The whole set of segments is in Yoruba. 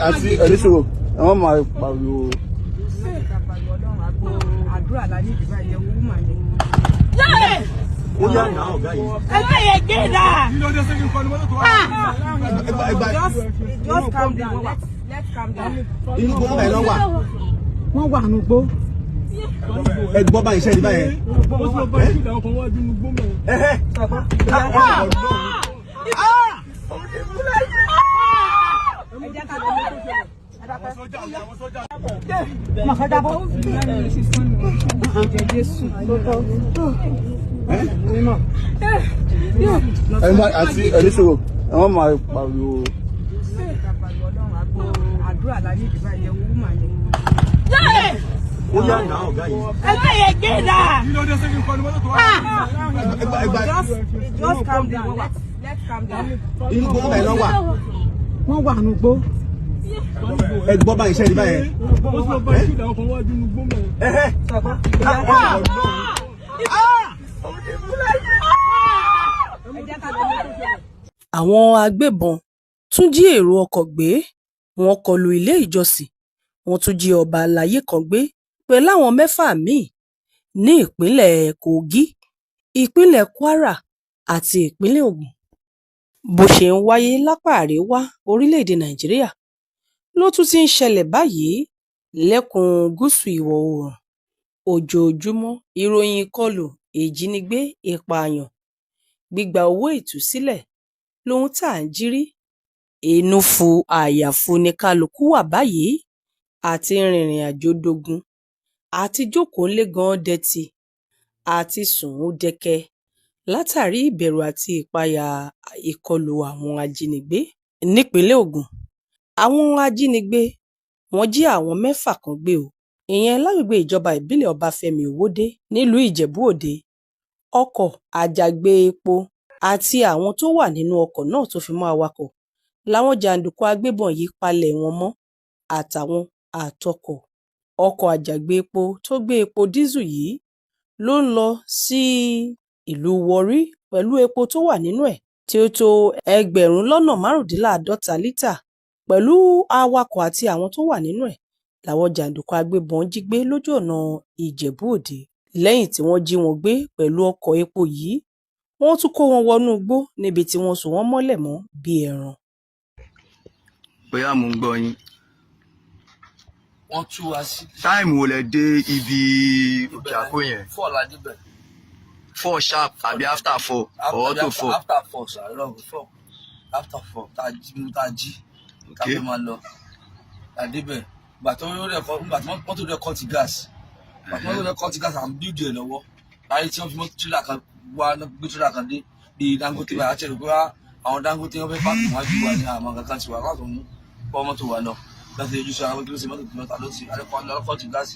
àti ẹ̀ríṣòro àwọn máa pariwo. Àdúrà la ní ìdìbò ẹ̀yẹ wú mà ní. Ó yá náà ọ̀gá yìí. Ẹgbẹ́ yẹn gé náà. Just calm down. Let's calm down. Inú gbogbo ẹ̀ lọ wà. Wọ́n wà nù gbó. Ẹ gbọ́ báyìí iṣẹ́ ní báyẹn. Àti ẹ̀ríṣòro àwọn máa pariwo. Àdúrà la ní ìdìbò ẹ̀yẹ wú mà ní. Ó yá náà ọ̀gá yìí. Ẹgbẹ́ yẹn gé náà. Just calm down. Let's calm down. Inú gbogbo ẹ̀ lọ wà. Wọ́n wà nù gbó. Ẹ gbọ́ báyìí iṣẹ́ ní báyẹn. Àwọn agbébọn tún jí èrò ọkọ̀ gbé, wọ́n kọlu ilé ìjọsìn, wọ́n tún jí ọba àlàyé kan gbé pẹ̀lú àwọn 6 míì ní ìpínlẹ̀ Kogi, ìpínlẹ̀ Kwara àti ìpínlẹ̀ Ògùn. Bó ṣe ń wáyé lápá àríwá orílẹ̀-èdè Nàìjíríà ló tún ti ń ṣẹlẹ̀ báyìí lẹ́kùn gúúsù ìwọ̀ oòrùn. Ojoojúmọ́ ìròyìn ìkọlù, ìjínigbé, ìpààyàn, gbígba owó ìtúsílẹ̀ lohun tá à ń jí rí. Inú fu àyàfu ni kálukú wà báyìí, àti rìnrìn àjò dogun, àti jókòó ńlé gan dẹ̀tì, àti sùn ó dẹkẹ látàrí ìbẹ̀rù àti ìpayà ìkọlù àwọn ajínigbé. Nípínlẹ̀ Ògùn, àwọn ajínigbé wọ́n jí àwọn 6 kan gbé o, ìyẹn lágbègbè ìjọba ìbílẹ̀ Ọbáfẹ́mi Òwòdé nílùú Ìjẹ̀bú-Òde. Ọkọ̀ àjàgbé epo àti àwọn tó wà nínú ọkọ̀ náà tó fi mọ́ awakọ̀ làwọn jàǹdùkú agbébọn yìí palẹ̀ wọn mọ́, àtàwọn àtọkọ̀. Ọkọ̀ àjàgbé epo tó gbé epo dísù yìí ló ń lọ sí ìlú Warri pẹ̀lú epo tó wà nínú ẹ̀ tí ó tó 15,000 lítà. Pẹ̀lú awakọ̀ àti àwọn tó wà nínú ẹ̀ làwọn jàǹdùkú agbébọn jí gbé lójú ọ̀nà Ìjẹ̀bú-Òde. Lẹ́yìn tí wọ́n jí wọn gbé pẹ̀lú ọkọ̀ epo yìí, wọ́n tún kó wọn wọnú igbó níbi tí wọ́n so wọ́n mọ́lẹ̀ mọ́ bí ẹran. Bóyá mò ń gbọ́ yín. Wọ́n tú wa sí. Táìmù wo lẹ dé ibi òkè àkó yẹn? 4 la débẹ̀. 4 sharp àbí after 4 or to 4? After 4 ṣàlọ́ 4. After 4 tá jí ká fẹ́ máa lọ. La débẹ̀. Ìgbà tó mọ́tò rẹ̀ kọ́ ti gas. Mọ́tò rẹ̀ kọ́ ti gas à ń bíìdì ẹ̀ lọ́wọ́. Láyé tí wọ́n fi mọ́tò tírélà kan wá gbé tírélà kan dé bí Dangote bá àti ẹ̀rọ pé àwọn Dangote wọn fẹ́ pààkì wájú wa ní àwọn kankan tiwa láti mú bọ́ mọ́tò wa lọ. Láti ojú sọ àwọn kílósì mọ́tò kìlọ́ta ló ti alẹ́kọ̀ọ́ ti gáàsì.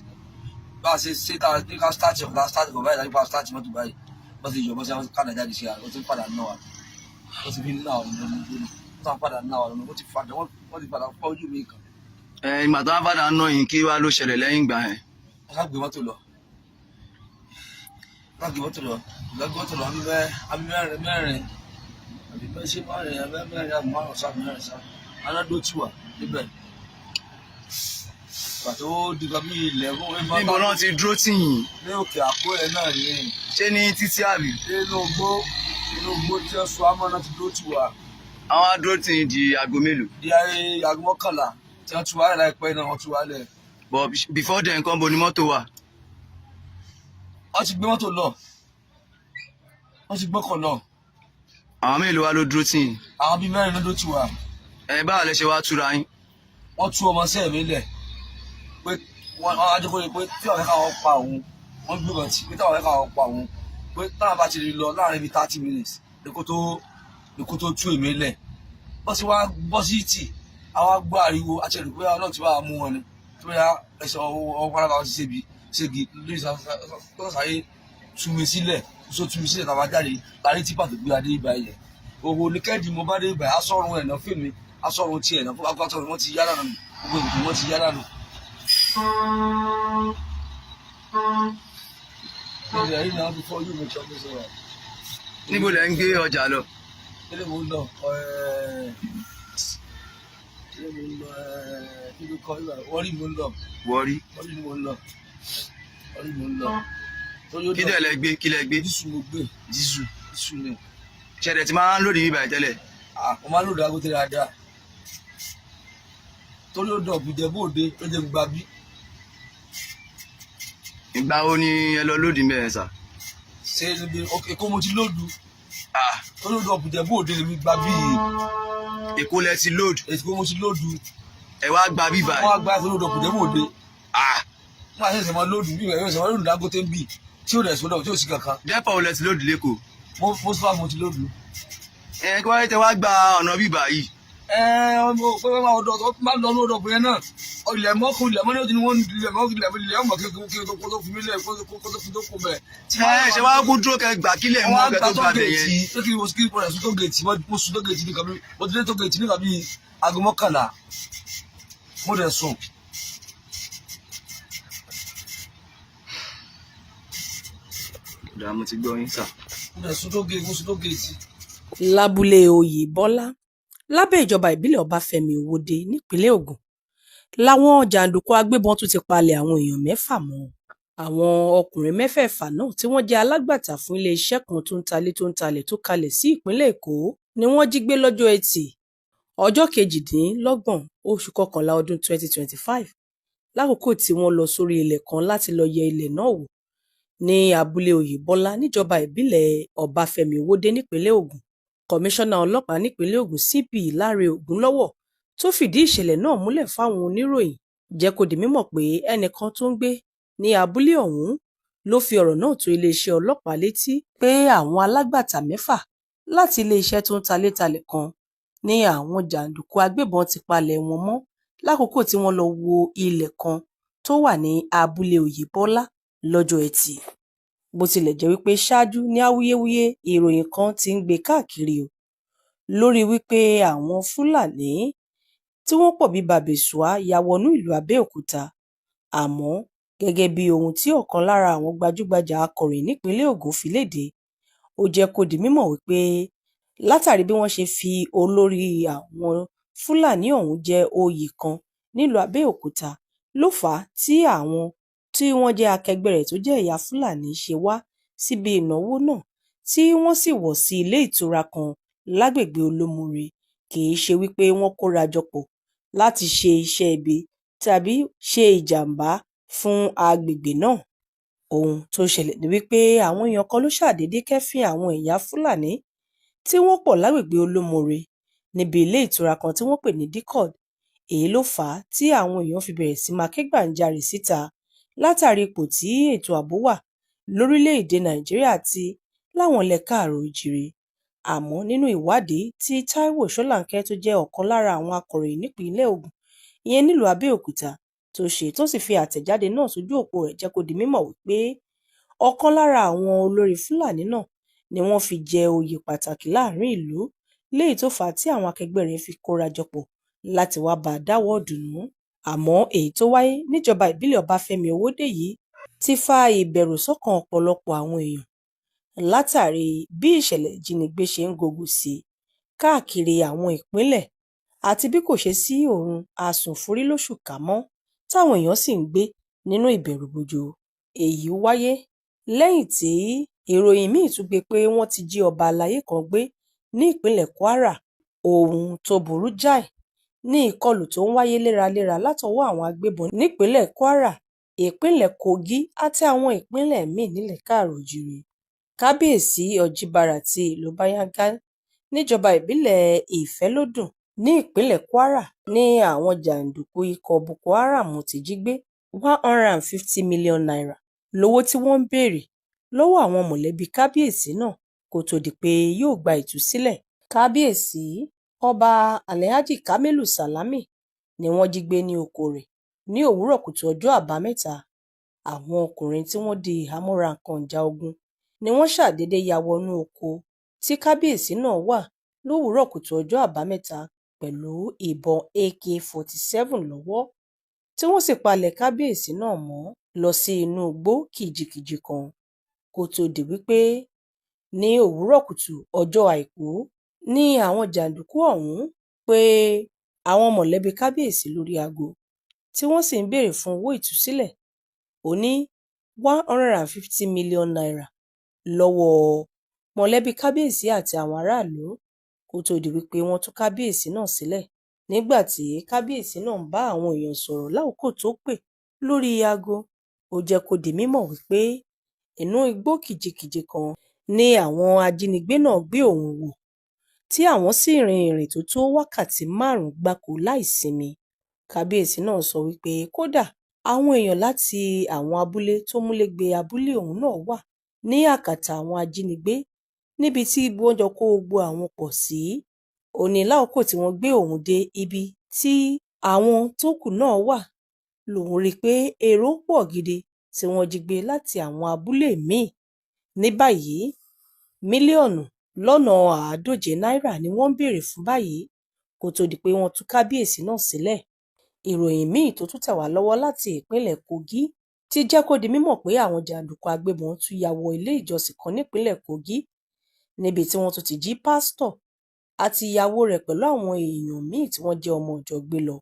Bá a ṣe tá a ní ká start ọ̀gá báyìí láti pa start mọ́tò báyìí. Bá ti yọ bọ́ sí àwọn kádà jáde sí àná, ó ti ń padà náà wà. Ó ti fi ń náà wà lọ́nà ìgbóni. Ó ti ń padà náà wà lọ́nà, ó ti padà fọ́ ojú mi kan. Ìgbà tó wá padà náà yìí kí wá ló ṣẹlẹ̀ lẹ́yìn ìgbà yẹn? Ká gbé mọ́tò lọ. Àbí mẹ́rin. Àbí ṣé mẹ́rin àbí márùn-ún sá. Aládó tí wà níbẹ̀. Pàtó dìgbà bí ilẹ̀ fún níbo náà ti dúró tì yín? Ní òkè àkó ẹ̀ náà ni. Ṣé ní títí àbí? Inú igbó tí wọ́n sọ àmọ́ náà ti dúró tì wà. Àwọn adúró tì yín di aago mélòó? Di aago 11 tí wọ́n tú wálẹ̀ láìpẹ́ náà wọ́n tú wálẹ̀. But before then nǹkan bo ni mọ́tò wà? Wọ́n ti gbé mọ́tò lọ. Wọ́n ti gbọ́kọ̀ lọ. Àwọn mélòó wá ló dúró tì yín? Àwọn bíi 4 ló dúró tì wà. Báwo lẹ ṣe wá túra yín? Wọ́n tú ọmọ sẹ́ẹ̀ mi lẹ̀ pé wọ́n adékòye pé tí ọ̀rẹ́ káwọn pa òun, wọ́n gbé ọtí pé tí ọ̀rẹ́ káwọn pa òun pé táwọn bá ti rí lọ láàrin bíi 30 minutes ní kó tó tú èmi lẹ̀. Bọ́ sí wá bọ́ sí tì àwa gbọ́ ariwo àti ẹ̀rù pé ọlọ́run ti bá mú wọn ni tó yá ẹsẹ̀ ọwọ́ pálábà wọn ti ṣégi lórí ìsàsáyé tú mi sílẹ̀ tàbá jáde láàrin tí pàtó gbé adé ibà ilẹ̀. Òwò ní kẹ́ẹ̀dì mo bá dé ibà asọ́run ẹ̀ náà fèmí asọ́run tiẹ̀ náà fún agbátọ̀ wọn ti yá dànù gbogbo ìbùkún wọn ti yá dànù. níbo lẹ ń gbé ọjà lọ. Ilé mo ń lọ kí ló kọ́ wọ́rí mo ń lọ. wọ́rí ni mo ń lọ. kí dẹ̀ lẹ gbé kí lẹ gbé. dísù mo gbé. dísù ni. ṣẹ̀dẹ̀ tí máa ń lòdì bíbá ẹ̀ tẹ́lẹ̀. mo máa ń lòdì agote dáadáa torí ó dọ̀ bùjẹ́ bóde ó jẹ́ gbà bí. ìgbà wo ni ẹ lọ lòdì mẹ́rin sà. ṣé níbi Èkó mo ti lòdù. torí ó dọ̀ bùjẹ́ bóde lèmi gbà bí. Èkó lẹ ti lòdù. Èkó mo ti lòdù. ẹ wá gba bíbá ẹ. wọ́n á gba torí ó dọ̀ bùjẹ́ bóde. wọ́n á ṣẹ̀ṣẹ̀ máa lòdù bí ìwé ṣẹ̀ṣẹ̀ máa lòdù lágóté ń bì tí ó rẹ̀ sódà tí ó sì kankan. dẹ́pọ̀ wo lẹ ti lòdì lẹ́kọ̀ọ́. mo ti lòdù. kí wọ́n tẹ wá gba ọ̀nà bíbá yìí. pé wọ́n máa ọ̀dọ̀ tó máa lọ ní ọ̀dọ̀ ọkùnrin náà ilẹ̀ mọ́kùn ilẹ̀ mọ́ni ó ti ní wọ́n ilẹ̀ ọmọ kékeré kó tó fi mí lẹ̀ kó tó fi tó kó bẹ̀. ṣe wá kú dúró kẹ gbà kílẹ̀ mú ọkẹ tó gbà bẹ̀ yẹn. tó kí mo sì kí mo rẹ̀ sún tó gèètì mo sún tó gèètì nìkan mo ti dé tó gèètì nìkan bíi aago 11 mo rẹ̀ sùn. ìdá mo ti gbọ́ yín sà. mo rẹ̀ sún tó gèètì. lábúlé Oyèbọ́lá lábẹ́ ìjọba ìbílẹ̀ Ọbáfẹ́mi Òwòde nípínlẹ̀ Ògùn làwọn jàǹdùkú agbébọn tún ti palẹ̀ àwọn èèyàn 6 mọ́. àwọn ọkùnrin 6 náà tí wọ́n jẹ́ alágbàtà fún iléeṣẹ́ kan tó ń talẹ̀ tó kalẹ̀ sí ìpínlẹ̀ Èkó ni wọ́n jí gbé lọ́jọ́ Ẹtì ọjọ́ 28 oṣù kọkànlá ọdún 2025 lákòókò tí wọ́n lọ sórí ilẹ̀ kan láti lọ yẹ ilẹ̀ náà wò ní abúlé Oyèbọ́lá níjọba ìbílẹ̀ Ọbáfẹ́mi Òwòde nípínlẹ̀ Ògùn. Kọmíṣánná ọlọ́pàá nípínlẹ̀ Ògùn CP Láre Ògúnlọ́wọ̀ tó fìdí ìṣẹ̀lẹ̀ náà múlẹ̀ fáwọn oníròyìn jẹ́ kó di mímọ̀ pé ẹnìkan tó ń gbé ní abúlé ọ̀hún ló fi ọ̀rọ̀ náà tó iléeṣẹ́ ọlọ́pàá létí pé àwọn alágbàtà 6 láti iléeṣẹ́ tó ń talẹ̀ kan ní àwọn jàǹdùkú agbébọn ti palẹ̀ wọn mọ́ lákòókò tí wọ́n lọ wo ilẹ̀ kan tó wà ní abúlé Oyèbọ́lá lọ́jọ́ Ẹtì. Bó tilẹ̀ jẹ́ wípé ṣáájú ní awuyewuye ìròyìn kan ti ń gbé káàkiri o lórí wípé àwọn Fúlàní tí wọ́n pọ̀ bí bàbèsùá ya wọnú ìlú Abẹ́òkúta, àmọ́ gẹ́gẹ́ bí ohun tí ọ̀kan lára àwọn gbajúgbajà akọ̀ròyìn nípínlẹ̀ Ògùn fi léde, ó jẹ́ kó di mímọ̀ wípé látàrí bí wọ́n ṣe fi olórí àwọn Fúlàní ọ̀hún jẹ oyè kan nílùú Abẹ́òkúta ló fà á tí àwọn tí wọ́n jẹ́ akẹgbẹ́ rẹ̀ tó jẹ́ ẹ̀yà Fúlàní ṣe wá síbi ìnáwó náà tí wọ́n sì wọ̀ sí ilé ìtura kan lágbègbè Olómure. Kì í ṣe wípé wọ́n kóra jọ pọ̀ láti ṣe iṣẹ́ ibi tàbí ṣe ìjàmbá fún agbègbè náà. Ohun tó ṣẹlẹ̀ ni wípé àwọn èèyàn kan ló ṣàdédé kẹ́fín àwọn ẹ̀yà Fúlàní tí wọ́n pọ̀ lágbègbè Olómure níbi ilé ìtura kan tí wọ́n pè ní Dicod. Èyí ló fà á tí àwọn èèyàn fi bẹ̀rẹ̀ sí máa ké gbàǹjarè síta látàrí ipò tí ètò ààbò wà lórílẹ̀-èdè Nàìjíríà àti láwọn ilẹ̀ káàárọ̀-o-jíire. Àmọ́ nínú ìwádìí tí Táíwò Ṣólánkẹ́ tó jẹ́ ọ̀kan lára àwọn akọ̀ròyìn nípínlẹ̀ Ògùn ìyẹn nílùú Abẹ́òkúta tó ṣe tó sì fi àtẹ̀jáde náà sójú òpó rẹ̀ jẹ́ kó di mímọ̀ wípé ọ̀kan lára àwọn olórí Fúlàní náà ni wọ́n fi jẹ oyè pàtàkì láàrin ìlú léyìí tó fà á tí àwọn akẹgbẹ́ rẹ̀ fi kóra jọ pọ̀ láti wá bá a dáwọ́ dùnú. Àmọ́ èyí tó wáyé níjọba ìbílẹ̀ Ọbáfẹ́mi Òwòde yìí ti fa ìbẹ̀rù sọ́kàn ọ̀pọ̀lọpọ̀ àwọn èèyàn látàrí bí ìṣẹ̀lẹ̀ ìjínigbé ṣe ń gògùn sí káàkiri àwọn ìpínlẹ̀ àti bí kò ṣe sí oorun àsùnforí lóṣù ká mọ́ táwọn èèyàn sì ń gbé nínú ìbẹ̀rùbojo. Èyí wáyé lẹ́yìn tí ìròyìn míì tún gbé pé wọ́n ti jí ọba aláyé kan gbé ní ìpínlẹ̀ Kwara. Ohun tó burú jáì ní ìkọlù tó ń wáyé léraléra látọwọ́ àwọn agbébọn nípínlẹ̀ Kwara, ìpínlẹ̀ Kogi àti àwọn ìpínlẹ̀ míì nílẹ̀ káàárọ̀-o-jíire. Kábíyèsí Ọ̀jìbàrà ti ìlú Bayanga níjọba ìbílẹ̀ Ìfẹ́lódùn ní ìpínlẹ̀ Kwara ní àwọn jàǹdùkú ikọ̀ Boko Haram ti jí gbé 150 million naira lówó tí wọ́n ń béèrè lọ́wọ́ àwọn mọ̀lẹ́bí kábíyèsí náà kó tó di pé yóò gba ìtúsílẹ̀. Kábíyèsí Ọba Alhaji Kamilu Salami ni wọ́n jí gbé ní oko rẹ̀ ní òwúrọ̀ kùtù ọjọ́ Àbámẹ́ta. Àwọn ọkùnrin tí wọ́n di ìhámọ́ra nǹkan ìjà ogun ni wọ́n ṣàdédé ya wọnú oko tí kábíyèsí náà wà lówùúrọ̀ kùtù ọjọ́ Àbámẹ́ta pẹ̀lú ìbọn AK-47 lọ́wọ́ tí wọ́n sì palẹ̀ kábíyèsí náà mọ́ lọ sí inú igbó kìjikìji kan. kó tó di wípé ní òwúrọ̀ kùtù ọjọ́ àìkú ní àwọn jàǹdùkú ọ̀hún pé àwọn mọ̀lẹ́bí kábíyèsí lórí aago tí wọ́n sì ń béèrè fún owó ìtúsílẹ̀ òní 150 million naira lọ́wọ́ mọ̀lẹ́bí kábíyèsí àti àwọn aráàlú kó tó di wípé wọ́n tú kábíyèsí náà sílẹ̀ nígbà tí kábíyèsí náà ń bá àwọn èèyàn sọ̀rọ̀ lákòókò tó pè lórí aago. Ó jẹ́ kó di mímọ̀ wípé inú igbó kìjikìji kan ni àwọn ajínigbé náà gbé òun wọ̀ tí àwọn sì rin ìrìn tó tó wákàtí 5 gbáko láìsinmi. Kábíyèsí náà sọ wípé kódà àwọn èèyàn láti àwọn abúlé tó múlégbé abúlé òun náà wà ní àkàtà àwọn ajínigbé níbi tí wọ́n jọ kó gbogbo àwọn pọ̀ sí. Ó ní lákòókò tí wọ́n gbé òun dé ibi tí àwọn tó kù náà wà lòun rí pé èrò pọ̀ gidi tí wọ́n jí gbé láti àwọn abúlé míì. Ní báyìí mílíọ̀nù lọ́nà 140 náírà ni wọ́n ń béèrè fún báyìí kó tó di pé wọ́n tú kábíyèsí náà sílẹ̀. Ìròyìn míì tó tún tẹ̀ wá lọ́wọ́ láti ìpínlẹ̀ Kogi ti jẹ́ kó di mímọ̀ pé àwọn jàǹdùkú agbébọn tún ya wọ ilé ìjọsìn kan nípínlẹ̀ Kogi níbi tí wọ́n tún ti jí pásítọ̀ àti ìyàwó rẹ̀ pẹ̀lú àwọn èèyàn míì tí wọ́n jẹ́ ọmọ ìjọ gbé lọ.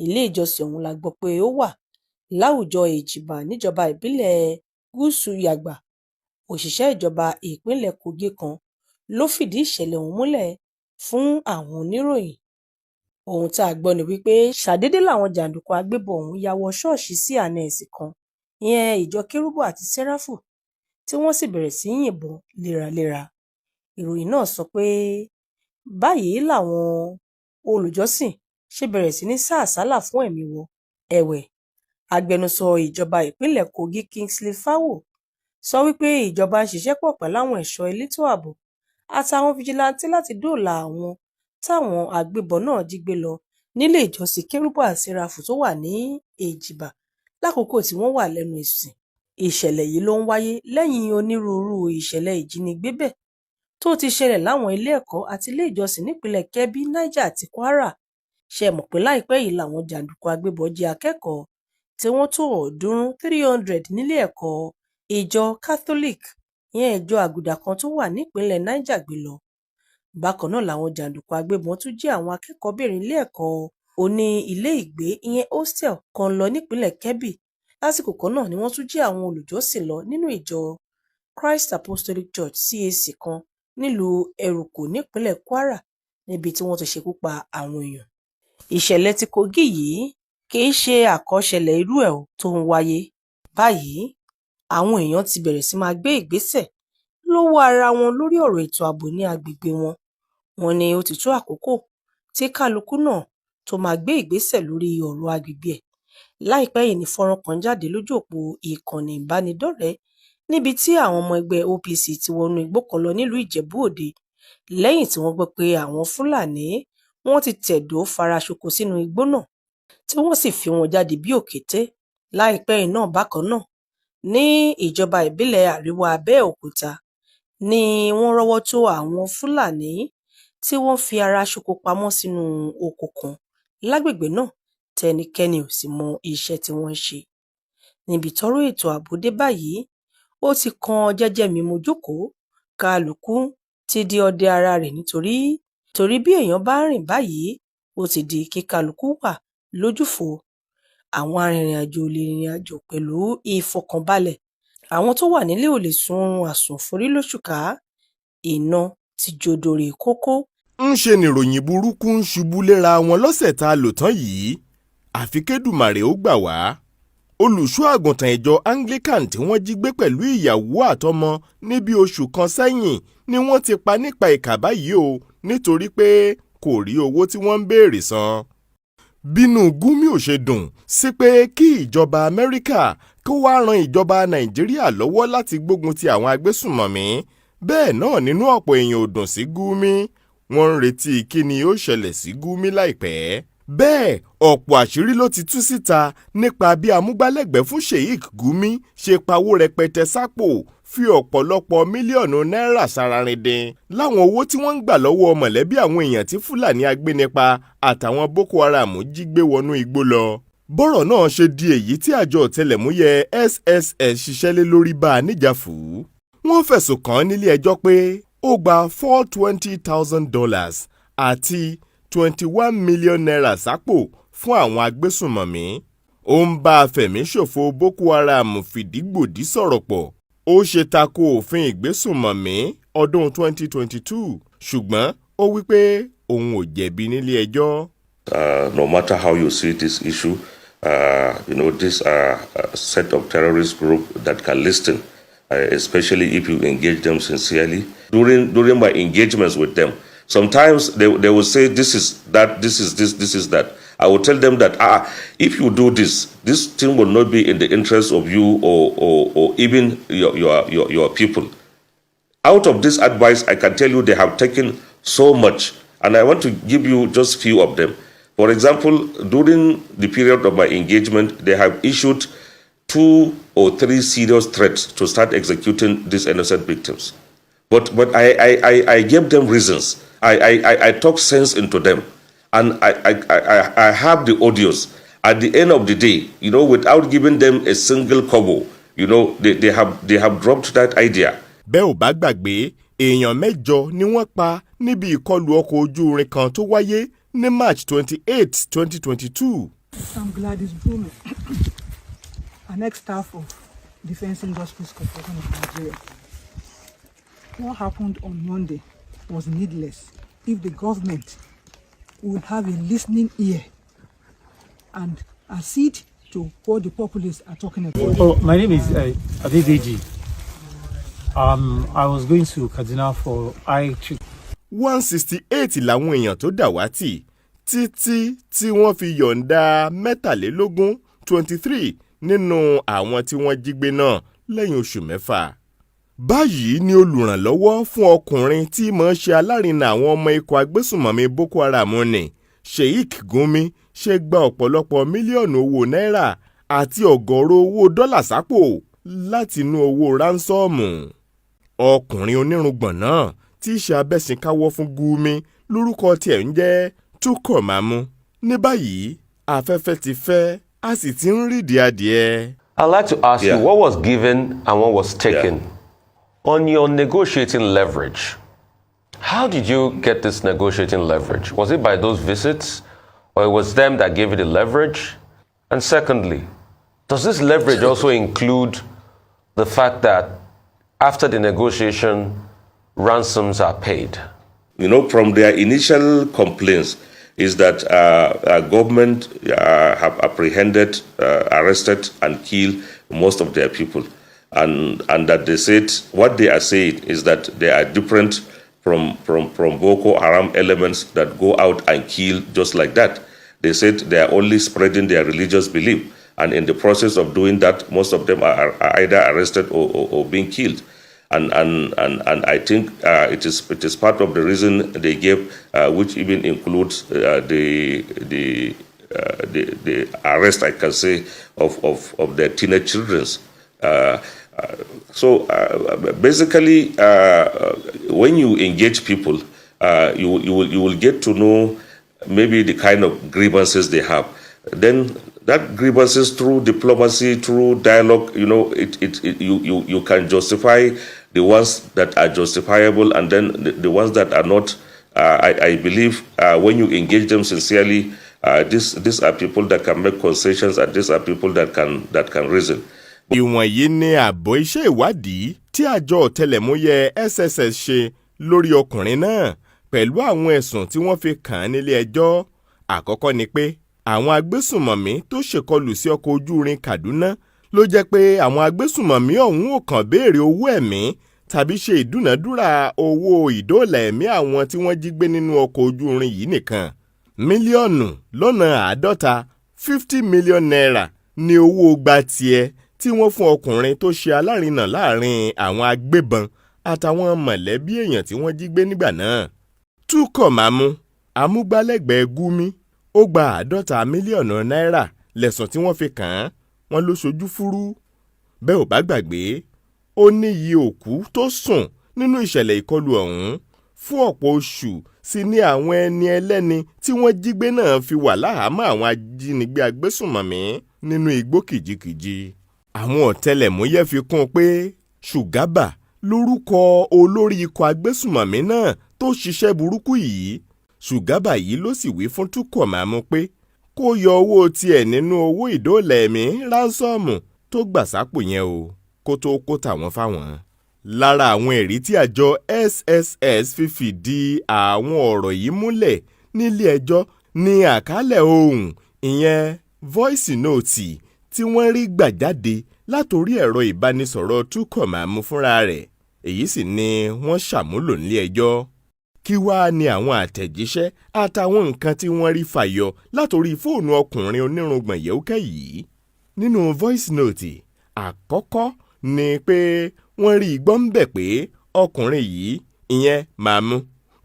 Ilé ìjọsìn ọ̀hún la gbọ́ pé ó wà láwùjọ Èjìbà níjọba ìbílẹ̀ Gúúsù Yàgbà. Òṣìṣẹ́ ìjọba ìpínlẹ̀ Kogi kan ló fìdí ìṣẹ̀lẹ̀ ọ̀hún múlẹ̀ fún àwọn oníròyìn. Ohun tá a gbọ́ ni wípé ṣàdédé làwọn jàǹdùkú agbébọn ọ̀hún ya wọ ṣọ́ọ̀ṣì CNS kan, ìyẹn ìjọ Kérúbù àti Séráfù, tí wọ́n sì bẹ̀rẹ̀ sí yìnbọn léraléra. Ìròyìn náà sọ pé báyìí làwọn olùjọ́sìn ṣe bẹ̀rẹ̀ sí ní sá àsálà fún ẹ̀mí wọn. Ẹ̀wẹ̀, agbẹnusọ ìjọba ìpínlẹ̀ Kogi Kingsley Fáwọ̀ sọ wípé ìjọba ń ṣiṣẹ́ pọ̀ pẹ̀lú àwọn ẹ̀ṣọ́ elétò ààbò àtàwọn fìjìláńtì láti dóòlà àwọn táwọn agbébọn náà jí gbé lọ nílé ìjọsìn Kérúbù àti Séráfù tó wà ní Èjìbà lákòókò tí wọ́n wà lẹ́nu ìsìn. Ìṣẹ̀lẹ̀ yìí ló ń wáyé lẹ́yìn onírúurú ìṣẹ̀lẹ̀ ìjínigbé bẹ́ẹ̀ tó ti ṣẹlẹ̀ láwọn ilé ẹ̀kọ́ àti ilé ìjọsìn nípínlẹ̀ Kebbi, Niger àti Kwara. Ṣé mọ̀ pé láìpẹ́ yìí làwọn jàǹdùkú agbébọn jí akẹ́kọ̀ọ́ tí wọ́n tó 300 nílé ẹ̀kọ́ ìjọ Catholic, ìyẹn ìjọ àgùdà kan tó wà nípínlẹ̀ Niger gbé lọ. Bákan náà làwọn jàǹdùkú agbébọn tún jí àwọn akẹ́kọ̀ọ́bìnrin ilé ẹ̀kọ́ oní ilé ìgbé ìyẹn hostel kan lọ nípínlẹ̀ Kebbi. Lásìkò kan náà ni wọ́n tún jí àwọn olùjọ́sìn lọ nínú ìjọ Christ Apostolic Church CAC kan nílùú Ẹrùkò nípínlẹ̀ Kwara níbi tí wọ́n ti ṣekú pa àwọn èèyàn. Ìṣẹ̀lẹ̀ ti Kogi yìí kì í ṣe àkọ́ṣẹlẹ̀ irú ẹ̀ tó ń wáyé. Báyìí àwọn èèyàn ti bẹ̀rẹ̀ sí máa gbé ìgbésẹ̀ lọ́wọ́ ara wọn lórí ọ̀rọ̀ ètò ààbò ní agbègbè wọn. Wọ́n ní ó ti tó àkókò tí kálukú náà tó máa gbé ìgbésẹ̀ lórí ọ̀rọ̀ agbègbè ẹ̀. Láìpẹ́ yìí ni fọ́nrán kan jáde lójú òpó ìkànnì ìbánidọ́rẹ̀ẹ́ níbi tí àwọn ọmọ ẹgbẹ́ OPC ti wọnú igbó kan lọ nílùú Ìjẹ̀bú Òde lẹ́yìn tí wọ́n gbọ́ pé àwọn Fúlàní wọ́n ti tẹ̀dó faraṣoko sínú igbó náà tí wọ́n sì fi wọn jáde bí òkété. Láìpẹ́ yìí náà bákan náà ní ìjọba ìbílẹ̀ Àríwá Abẹ́òkúta ni wọ́n rọ́wọ́ tó àwọn Fúlàní tí wọ́n fi ara ṣoko pamọ́ sínú oko kan lágbègbè náà tẹnikẹ́ni ò sì mọ iṣẹ́ tí wọ́n ń ṣe. Níbi tọ́rọ̀ ètò ààbò dé báyìí ó ti kan jẹ́jẹ́ mímú jókòó, kálukú ti di ọdẹ ara rẹ̀ nítorí bí èèyàn bá rìn báyìí ó ti di kí kálukú wà lójúfò. Àwọn arìnrìn-àjò lè rìnrìn àjò pẹ̀lú ìfọ̀kànbalẹ̀. Àwọn tó wà nílé ò lè sun oorun àsùnforí lóṣùká. Iná ti jó dórí kókó. ń ṣe nìròyìn burúkú ń ṣubú léra wọn lọ́sẹ̀ tá a lò tán yìí. Àfi kédùmàrè ó gbà wá. Olùṣọ́ àgùntàn ìjọ Anglican tí wọ́n jí gbé pẹ̀lú ìyàwó àtọmọ ní bí oṣù kan sẹ́yìn ni wọ́n ti pa nípa ìkà báyìí o nítorí pé kò rí owó tí wọ́n ń béèrè san. Bínú Gúmi ò ṣe dùn sí pé kí ìjọba Amẹ́ríkà kó wá ran ìjọba Nàìjíríà lọ́wọ́ láti gbógun ti àwọn agbésùnmọ̀mí, bẹ́ẹ̀ náà nínú ọ̀pọ̀ èèyàn ò dùn sí Gúmi. Wọ́n ń retí kí ni ó ṣẹlẹ̀ sí Gúmi láìpẹ́. Bẹ́ẹ̀ ọ̀pọ̀ àṣírí ló ti tú síta nípa bí amúgbálẹ́gbẹ̀ẹ́ fún Sheikh Gumi ṣe pawó rẹpẹtẹ sápò fi ọ̀pọ̀lọpọ̀ mílíọ̀nù náírà sararindin láwọn owó tí wọ́n ń gbà lọ́wọ́ mọ̀lẹ́bí àwọn èèyàn tí Fúlàní agbénipa àtàwọn Boko Haram jí gbé wọnú igbó lọ. Bọ́rọ̀ náà ṣe di èyí tí àjọ ọ̀tẹlẹ̀múyẹ́ SSS ṣiṣẹ́ lé lórí bá a níjàfù. wọ́n fẹ̀sùn kàn án nílé ẹjọ́ pé ó gba $420,000 àti $21 million sápò fún àwọn agbésùnmọ̀mí. Ó ń bá afẹ̀míṣòfò Boko Haram fìdígbòdì sọ̀rọ̀ pọ̀. Ó ṣe tako òfin ìgbésùnmọ̀mí ọdún 2022 ṣùgbọ́n ó wí pé òun ò jẹ̀bi nílé ẹjọ́. No matter how you see this issue, these are a set of terrorist group that can listen, especially if you engage them sincerely. During my engagements with them, sometimes they will say, this is that, this is this, this is that. I will tell them that if you do this thing will not be in the interest of you or even your people. Out of this advice, I can tell you they have taken so much, and I want to give you just few of them. For example, during the period of my engagement, they have issued 2 or 3 serious threats to start executing these innocent victims. But I gave them reasons. I talked sense into them. And I have the audios. At the end of the day, without giving them a single kobo, they have dropped that idea. Bẹ́ ò bá gbàgbé, èèyàn 8 ni wọ́n pa níbi ìkọlù ọkọ̀ ojú irin kan tó wáyé ní March 28, 2022. I'm Gladys Bruno, an ex-staff of Defense Industries Corporation of Nigeria. What happened on Monday was needless if the government would have a listening ear and accede to what the populists are talking about. Oh, my name is Abiamo. I was going to Kaduna for I-trip. 168 làwọn èèyàn tó dàwátì títí tí wọ́n fi yọ̀ǹda 23 nínú àwọn tí wọ́n jí gbé náà lẹ́yìn oṣù 6. Báyìí ni olùrànlọ́wọ́ fún ọkùnrin tí mọ̀ ṣe alárinà àwọn ọmọ ikọ̀ agbésùnmọ̀mí Boko Haram ní Sheikh Gumi ṣe gba ọ̀pọ̀lọpọ̀ mílíọ̀nù owó náírà àti ọ̀gọ̀rọ̀ owó dọ́là sápò láti inú owó ránsọ́ọ̀mù. Ọkùnrin onírùngbọ̀n náà tí í ṣe abẹ́sìnkáwọ́ fún Gumi lórúkọ tiẹ̀ ń jẹ́ Túkọ̀ Mámú. Ní báyìí afẹ́fẹ́ ti fẹ́ a sì ti ń rídìí adìẹ. I'd like to ask you what was given and what was taken. Yeah. On your negotiating leverage, how did you get this negotiating leverage? Was it by those visits, or it was them that gave you the leverage? And secondly, does this leverage also include the fact that after the negotiation, ransoms are paid? From their initial complaints is that government have apprehended, arrested, and killed most of their people. And that they said, what they are saying is that they are different from Boko Haram elements that go out and kill just like that. They said they are only spreading their religious belief. And in the process of doing that, most of them are either arrested or being killed. And I think it is part of the reason they gave, which even includes the arrest, I can say, of their teenage children. So basically, when you engage people, you will get to know maybe the kind of grievances they have. Then that grievances through diplomacy, through dialogue, you can justify the ones that are justifiable, and then the ones that are not. I believe when you engage them sincerely, these are people that can make concessions, and these are people that can reason. Ìwọ̀nyí ni àbọ̀ iṣẹ́ ìwádìí tí àjọ ọ̀tẹlẹ̀múyẹ́ SSS ṣe lórí ọkùnrin náà pẹ̀lú àwọn ẹ̀sùn tí wọ́n fi kàn án nílé ẹjọ́. Àkọ́kọ́ ni pé àwọn agbésùnmọ̀mí tó ṣèkọlù sí ọkọ̀ ojú irin Kaduna ló jẹ́ pé àwọn agbésùnmọ̀mí ọ̀hún ò kàn béèrè owó ẹ̀mí tàbí ṣe ìdúnàdúrà owó ìdóòlà ẹ̀mí àwọn tí wọ́n jí gbé nínú ọkọ̀ ojú irin yìí nìkan. Mílíọ̀nù lọ́nà 50 million naira ni owó gba tiẹ̀ tí wọ́n fún ọkùnrin tó ṣe alárinà láàrin àwọn agbébọn àtàwọn mọ̀lẹ́bí èèyàn tí wọ́n jí gbé nígbà náà. Túkọ̀ Mámú, amúgbálẹ́gbẹ̀ẹ́ Gumi, ó gba 50 mílíọ̀nù náírà lẹ̀sùn tí wọ́n fi kàn án, wọ́n ló ṣojú fúrú. Bẹ́ẹ̀ ò bá gbàgbé, ó ní iye òkú tó sùn nínú ìṣẹ̀lẹ̀ ìkọlù ọ̀hún fún ọ̀pọ̀ oṣù sí ní àwọn ẹni ẹlẹ́ni tí wọ́n jí gbé náà fi wà láhàámọ́ àwọn ajínigbé agbésùnmọ̀mí nínú igbó kìjikìji. Àwọn ọ̀tẹlẹ̀múyẹ́ fi kún un pé Ṣùgábà lórúkọ olórí ikọ̀ agbésùmọ̀mí náà tó ṣiṣẹ́ burúkú yìí. Ṣùgábà yìí ló sì wí fún Túkọ̀mámú pé kó yọ owó tiẹ̀ nínú owó ìdóòlà ẹ̀mí ránsọ́ọ̀mù tó gbà sápò yẹn o kó tó kó tàwọn fáwọn. Lára àwọn ẹ̀rí tí àjọ SSS fi fìdí àwọn ọ̀rọ̀ yìí múlẹ̀ nílé ẹjọ́ ní àkálẹ̀ ohùn ìyẹn voice note tí wọ́n rí gbà jáde látòrí ẹ̀rọ ìbánisọ̀rọ̀ Túkọ̀mámú fúnra rẹ̀. Èyí sì ni wọ́n ṣàmúlò nílé ẹjọ́. Kí wá ni àwọn àtẹ̀jíṣẹ́ àtàwọn nǹkan tí wọ́n rí fàyọ látòrí fóònù ọkùnrin onírùngbọ̀n yẹ̀wúkẹ́ yìí? Nínú voice note àkọ́kọ́ ni pé wọ́n rí gbọ́ ń bẹ̀ pé ọkùnrin yìí ìyẹn Mámú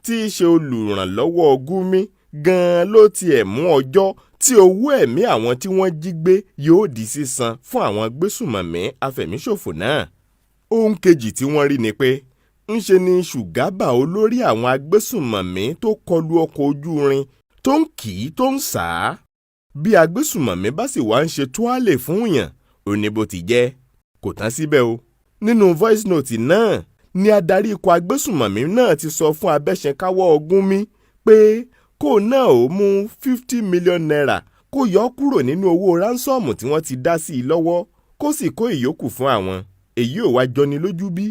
tí í ṣe olùrànlọ́wọ́ Gúmí gan-an ló tiẹ̀ mú ọjọ́ tí owó ẹ̀mí àwọn tí wọ́n jí gbé yóò di sísan fún àwọn gbésùmọ̀mí afẹ̀míṣòfò náà. Ohun kejì tí wọ́n rí ni pé ńṣe ni Ṣùgábà olórí àwọn agbésùmọ̀mí tó kọlu ọkọ̀ ojú irin tó ń kì í tó ń sà á. Bí agbésùmọ̀mí bá sì wá ń ṣe tuálè fún yàn ò ní bó ti jẹ́. Kò tán síbẹ̀ o. Nínú voice note náà ni adarí ikọ̀ agbésùmọ̀mí náà ti sọ fún abẹ́ṣẹkáwọ́ Gúnmi pé kó náà ó mú 50 million naira kó yọ kúrò nínú owó ránsọ́ọ̀mù tí wọ́n ti dá sí i lọ́wọ́ kó sì kó ìyókù fún àwọn. Èyí ò wá jọni lójú bí?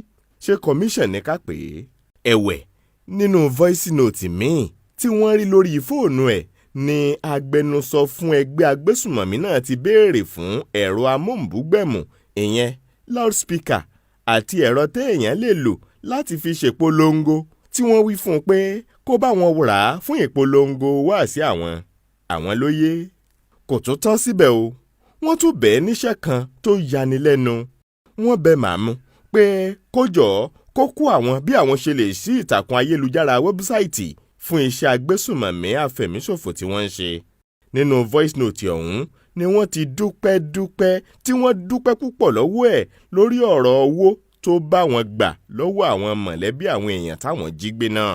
Ṣé commission ní ká pè é? Ẹ̀wẹ̀ nínú voice note míì tí wọ́n rí lórí fóònù ẹ̀ ni agbẹnusọ fún ẹgbẹ́ agbésùmọ̀mí náà ti béèrè fún ẹ̀rọ amóhùnbúgbẹ̀mù ìyẹn loudspeaker àti ẹ̀rọ téèyàn lè lò láti fi ṣèpolongo tí wọ́n wí fún un pé kó bá wọn rà á fún ìpolongo wáàsí àwọn lóye. Kò tún tán síbẹ̀ o. Wọ́n tún bẹ̀ẹ́ níṣẹ́ kan tó yani lẹ́nu. Wọ́n bẹ Mámú pé kó jọ̀ọ́ kó kó àwọn bí àwọn ṣe lè ṣí ìtàkùn ayélujára wẹ́búsáìtì fún iṣẹ́ agbésùmọ̀mí afẹ̀míṣòfò tí wọ́n ń ṣe. Nínú voice note ọ̀hún ni wọ́n ti dúpẹ́ tí wọ́n dúpẹ́ púpọ̀ lọ́wọ́ ẹ̀ lórí ọ̀rọ̀ owó tó bá wọn gbà lọ́wọ́ àwọn mọ̀lẹ́bí àwọn èèyàn táwọn jí gbé náà.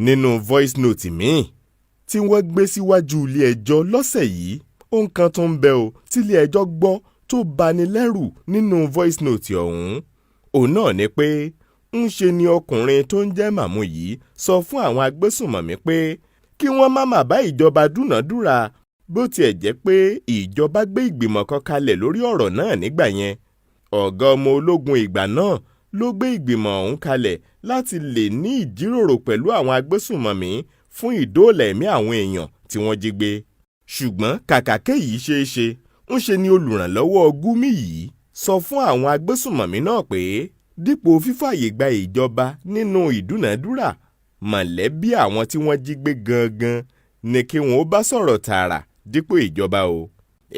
Nínú voice note míì tí wọ́n gbé síwájú ilé ẹjọ́ lọ́sẹ̀ yìí, ohun kan tó ń bẹ o tí ilé ẹjọ́ gbọ́ tó bani lẹ́rù nínú voice note ọ̀hún. Òun náà ni pé ńṣe ni ọkùnrin tó ń jẹ́ Mámú yìí sọ fún àwọn agbésùmọ̀mí pé kí wọ́n má bá ìjọba dúnàádúrà bó tiẹ̀ jẹ́ pé ìjọba gbé ìgbìmọ̀ kan kalẹ̀ lórí ọ̀rọ̀ náà nígbà yẹn. Ọ̀gá ọmọ ológun ìgbà náà ló gbé ìgbìmọ̀ ọ̀hún kalẹ̀ láti lè ní ìjíròrò pẹ̀lú àwọn agbésùmọ̀mí fún ìdóòlà ẹ̀mí àwọn èèyàn tí wọ́n jí gbé. Ṣùgbọ́n kàkà kéyìí ṣeé ṣe, ńṣe ni olùrànlọ́wọ́ Gúmí yìí sọ fún àwọn agbésùmọ̀mí náà pé dípò fífàyè gba ìjọba nínú ìdúnàádúrà, mọ̀lẹ́bí àwọn tí wọ́n jí gbé gangan ni kí wọ́n ó bá sọ̀rọ̀ tààrà dípò ìjọba o.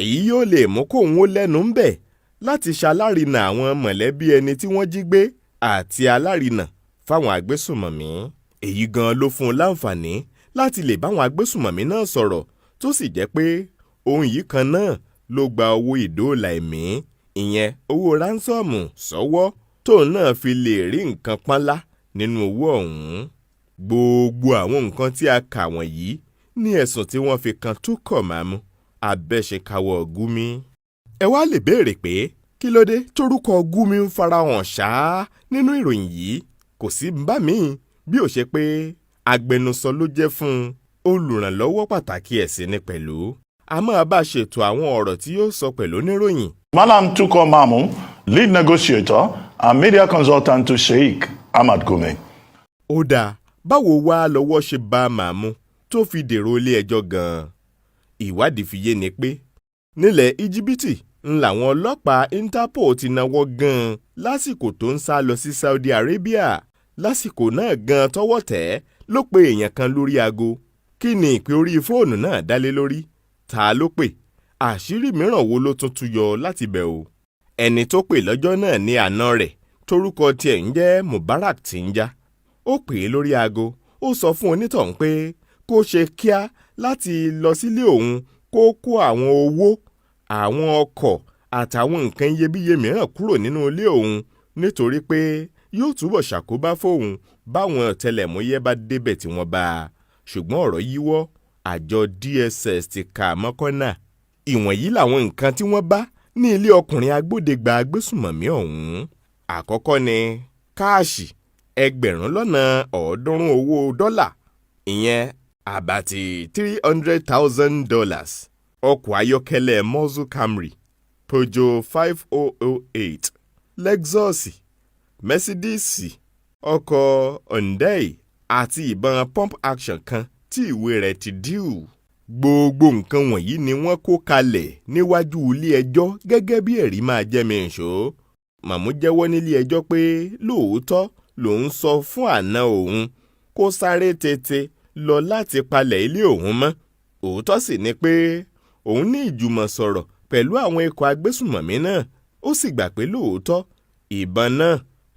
Èyí yóò lè mú kóun ó lẹ́nu ń bẹ̀ láti ṣalárinà àwọn mọ̀lẹ́bí ẹni tí wọ́n jí gbé àti alárinà fáwọn agbésùmọ̀mí. Èyí gan ló fún un láǹfààní láti lè báwọn agbésùmọ̀mí náà sọ̀rọ̀ tó sì jẹ́ pé ohun yìí kan náà ló gba owó ìdóòlà ẹ̀mí ìyẹn owó ránsọ́ọ̀mù sọ́wọ́ tóun náà fi lè rí nǹkan pánlá nínú owó ọ̀hún. Gbogbo àwọn nǹkan tí a kà wọ̀nyí ní ẹ̀sùn tí wọ́n fi kan Túkọ̀mámú abẹ́ṣekáwọ́ Gúmí. Ẹ wá lè béèrè pé kí ló dé torúkọ Gúmí ń farahàn ṣáá nínú ìròyìn yìí? Kò sí bá mi bí ó ṣe pé agbẹnusọ ló jẹ́ fún olùrànlọ́wọ́ pàtàkì ẹ̀sìn ní pẹ̀lú. A máa bá ṣètò àwọn ọ̀rọ̀ tí yóò sọ pẹ̀lú oníròyìn. Malam Túkọ̀mámú, lead negotiator and media consultant to Sheikh Ahmad Gumi. Ó dáa, báwo wá lọ́wọ́ ṣe bá Mámú tó fi dèrò ilé ẹjọ́ gan-an? Ìwádìí fi yé ni pé nílẹ̀ Íjíbítì làwọn ọlọ́pàá Interpol ti náwó gan-an lásìkò tó ń sá lọ sí Saudi Arabia. Lásìkò náà gan-an tọ́wọ́ tẹ̀ ló pe èèyàn kan lórí aago. Kí ni ìpè orí fóònù náà dálé lórí? Ta ló pè? Àṣírí mìíràn wo ló tún túyọ láti bẹ̀ o? Ẹni tó pè lọ́jọ́ náà ní àná rẹ̀ torúkọ tiẹ̀ ń jẹ́ Mubarak Tinja. Ó pè é lórí aago, ó sọ fún onítọ̀hún pé kó ṣe kíá láti lọ sílé òun kó kó àwọn owó, àwọn ọkọ̀ àtàwọn nǹkan iyebíye mìíràn kúrò nínú ilé òun nítorí pé yóò túbọ̀ ṣàkóbá fóun báwọn ọ̀tẹlẹ̀múyẹ́ bá débẹ̀ tí wọ́n bá a. Ṣùgbọ́n ọ̀rọ̀ yíwọ́, àjọ DSS ti kà mọ́kànnà. Ìwọ̀nyí làwọn nǹkan tí wọ́n bá ní ilé ọkùnrin agbódegbà agbésùmọ̀mí ọ̀hún. Àkọ́kọ́ ni káàṣì ẹgbẹ̀rún lọ́nà 300 owó dọ́là, ìyẹn àbàtì $300,000. Ọkọ̀ ayọ́kẹ́lẹ́ Muscle Camry, Peugeot 5008, Lexus, Mercedes, ọkọ̀ Hyundai àti ìbọn pump action kan tí ìwé rẹ̀ ti due. Gbogbo nǹkan wọ̀nyí ni wọ́n kó kalẹ̀ níwájú ilé ẹjọ́ gẹ́gẹ́ bí ẹ̀rí máa jẹ́ mi ìṣó. Màmú jẹ́wọ́ nílé ẹjọ́ pé lóòótọ́ lòun sọ fún àna òun kó sáré tètè lọ láti palẹ̀ ilé òun mọ́. Òótọ́ sì ni pé òun ní ìjùmọ̀sọ̀rọ̀ pẹ̀lú àwọn ikọ̀ agbésùmọ̀mí náà, ó sì gbà pé lóòótọ́ ìbọn náà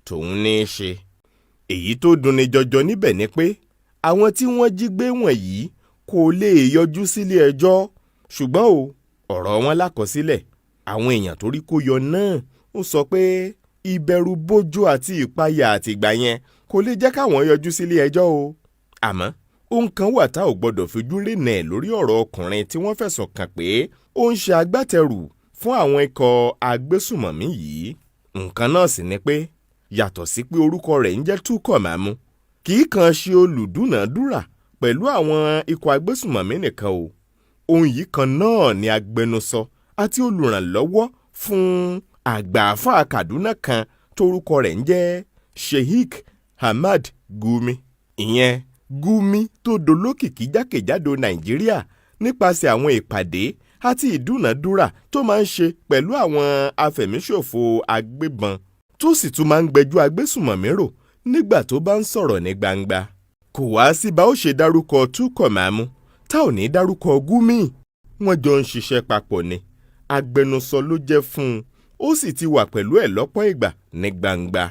tòun ní í ṣe. Èyí tó dunni jọjọ níbẹ̀ ni pé àwọn tí wọ́n jí gbé wọ̀nyí kò lè yọjú sílé ẹjọ́, ṣùgbọ́n ọ̀rọ̀ wọn lákọsílẹ̀. Àwọn èèyàn tó rí kó yọ náà ó sọ pé ìbẹ̀rù bójó àti ìpayà àtìgbà yẹn kò lè jẹ́ káwọn yọjú sílé ẹjọ́ o. Àmọ́ ohun kan wà tá ò gbọ́dọ̀ fojú rénà ẹ̀ lórí ọ̀rọ̀ ọkùnrin tí wọ́n fẹ̀sùn kàn pé ó ń ṣe agbátẹrù fún àwọn ikọ̀ agbésùmọ̀mí yìí. Nǹkan náà sì ni pé yàtọ̀ sí pé orúkọ rẹ̀ ń jẹ́ Túkọ̀mámú, kì í kàn ṣe olùdúnàádúrà pẹ̀lú àwọn ikọ̀ agbésùmọ̀mí nìkan o. Ohun yìí kan náà ni agbẹnusọ àti olùrànlọ́wọ́ fún àgbààfà Kaduna kan torúkọ rẹ̀ ń jẹ́ Sheikh Ahmad Gumi. Ìyẹn Gumi tó dolókìkí jákèjádò Nàìjíríà nípasẹ̀ àwọn ìpàdé àti ìdúnàádúrà tó máa ń ṣe pẹ̀lú àwọn afẹ̀míṣòfò agbébọn, tó sì tún máa ń gbẹ́jọ́ agbésùmọ̀mí rò nígbà tó bá ń sọ̀rọ̀ ní gbangba. Kò wá sí bá ó ṣe dárúkọ Túkọ̀mámú tá ò ní dárúkọ Gumi. Wọ́n jọ ń ṣiṣẹ́ papọ̀ ni. Agbẹnusọ ló jẹ́ fún un, ó sì ti wà pẹ̀lú ẹ̀ lọ́pọ̀ ìgbà ní gbangba.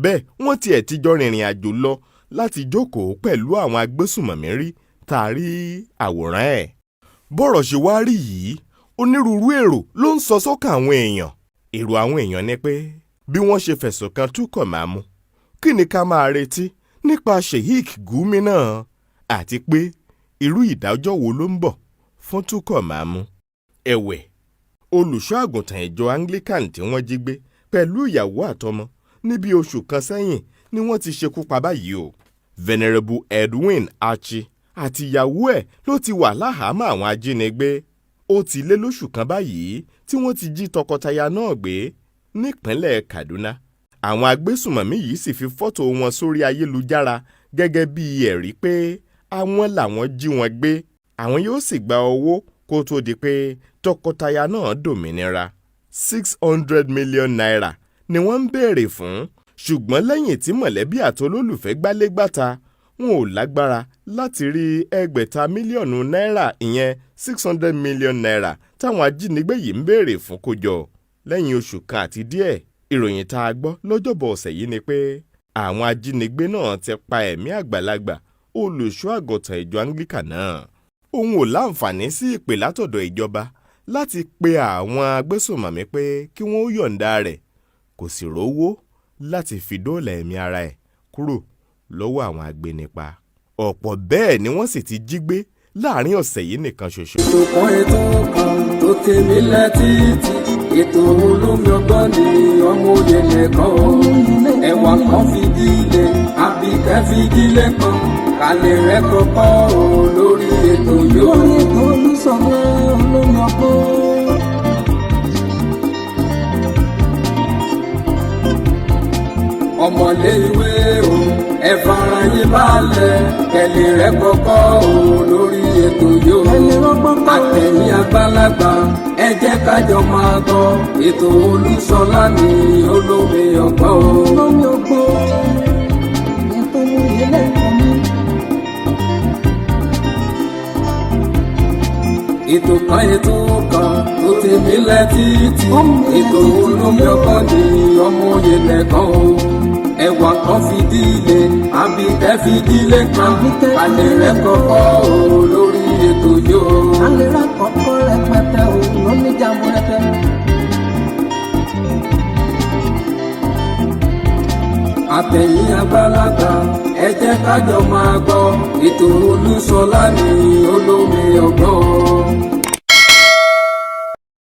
Bẹ́ẹ̀ wọ́n tiẹ̀ ti jọ rìnrìn àjò lọ láti jókòó pẹ̀lú àwọn agbésùmọ̀mí rí tá a rí àwòrán ẹ̀. Bọ́rọ̀ ṣe wá rí yìí, onírúurú èrò ló ń sọ sọ́kàn àwọn èèyàn. Èrò àwọn èèyàn ni pé bí wọ́n ṣe fẹ̀sùn kan Túkọ̀mámú, kí ni ká máa retí nípa Sheikh Gumi náà, àti pé irú ìdájọ́ wo ló ń bọ̀ fún Túkọ̀mámú. Ẹ̀wẹ̀, olùṣọ́ àgùntàn ìjọ Anglican tí wọ́n jí gbé pẹ̀lú ìyàwó àtọmọ níbi oṣù kan sẹ́yìn ni wọ́n ti ṣekú pa báyìí o. Venerable Edwin Achi àti ìyàwó ẹ̀ ló ti wà láhàámọ́ àwọn ajínigbé. Ó ti lé lóṣù kan báyìí tí wọ́n ti jí tọkọtaya náà gbé nípínlẹ̀ Kaduna. Àwọn agbésùmọ̀mí yìí sì fi fọ́tò wọn sórí ayélujára gẹ́gẹ́ bí ẹ̀rí pé àwọn làwọn jí wọn gbé. Àwọn yóò sì gba owó kó tó di pé tọkọtaya náà dòmìnira. 600 million naira ni wọ́n ń béèrè fún, ṣùgbọ́n lẹ́yìn tí mọ̀lẹ́bí àtolólùfẹ́ gbálégbáta, wọn ò lágbára láti rí ẹgbẹ̀ta mílíọ̀nù náírà, ìyẹn 600 million naira táwọn ajínigbé yìí ń béèrè fún kó jọ. Lẹ́yìn oṣù kan àti díẹ̀, ìròyìn tá a gbọ́ lọ́jọ́bọ̀ ọ̀sẹ̀ yìí ni pé àwọn ajínigbé náà ti pa ẹ̀mí àgbàlagbà olùṣọ́ àgùntàn ìjọ Anglican náà. Òun ò láǹfààní sí ìpè látọ̀dọ̀ ìjọba láti pe àwọn agbésùnmọ̀mí pé kí wọ́n ó yọ̀ǹda rẹ̀, kò sì rówó láti fi dóòlà ẹ̀mí ara ẹ̀ kúrò lọ́wọ́ àwọn agbénipa. Ọ̀pọ̀ bẹ́ẹ̀ ni wọ́n sì ti jí gbé láàrin ọ̀sẹ̀ yìí nìkan ṣoṣo. Ètò kan tó tèmi létí, ètò olómi ọgbọ́n ni ọmọ òye nìkan o. Ẹ̀wà kan fi dílé, àbíkẹ́ fi dílé kan, kálẹ̀ rẹ̀ kọ́kọ́ o lórí ètò yóò. Lórí ètò olùsọ̀rọ̀ olómi ọgbọ́n. Ọmọlé ìwé o, ẹ fara yín balẹ̀, kẹ̀lẹ́ rẹ̀ kọ́kọ́ o lórí ètò yóò. Àtẹ̀yìn àgbàlagbà, ẹ jẹ́ kájọ máa gbọ́, ètò Olúṣọlá ní olómi ọgbọ́n o. Olómi ọgbọ́n, ètò ilé ẹ̀kọ́ mi. Ètò kan tó tèmi létí, ètò olómi ọgbọ́n ní ọmọ òye nìkan o. Ẹ̀wà kan fi dílé, àbíkẹ́ fi dílé kan, kálẹ̀ rẹ̀ kọ́kọ́ o lórí ètò yóò. Kálẹ̀ rẹ̀ kọ́kọ́ rẹpẹtẹ o lóní jàmbó rẹpẹ. Àtẹ̀yìn àgbàlagbà, ẹ jẹ́ kájọ máa gbọ́, ètò Olúṣọlá ní olómi ọgbọ́n.